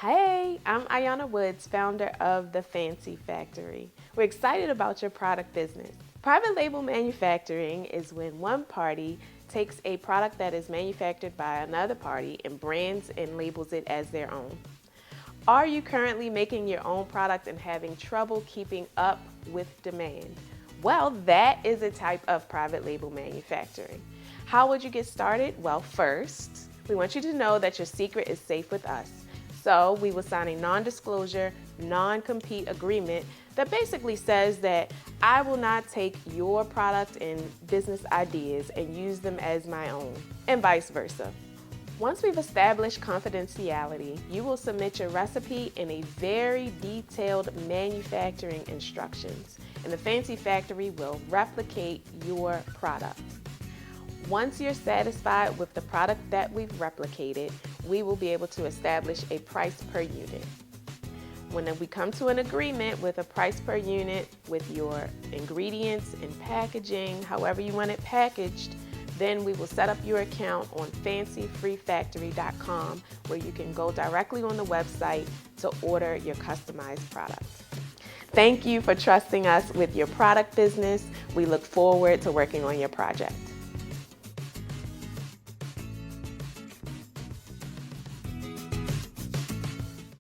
Hey, I'm Ayana Woods, founder of The Fancy Factory. We're excited about your product business. Private label manufacturing is when one party takes a product that is manufactured by another party and brands and labels it as their own. Are you currently making your own product and having trouble keeping up with demand? Well, that is a type of private label manufacturing. How would you get started? Well, first, we want you to know that your secret is safe with us. So we will sign a non-disclosure, non-compete agreement that basically says that I will not take your product and business ideas and use them as my own, and vice versa. Once we've established confidentiality, you will submit your recipe in a very detailed manufacturing instructions, and the Fancy Factory will replicate your product. Once you're satisfied with the product that we've replicated, we will be able to establish a price per unit. When we come to an agreement with a price per unit with your ingredients and packaging, however you want it packaged, then we will set up your account on fancyfreefactory.com where you can go directly on the website to order your customized product. Thank you for trusting us with your product business. We look forward to working on your project.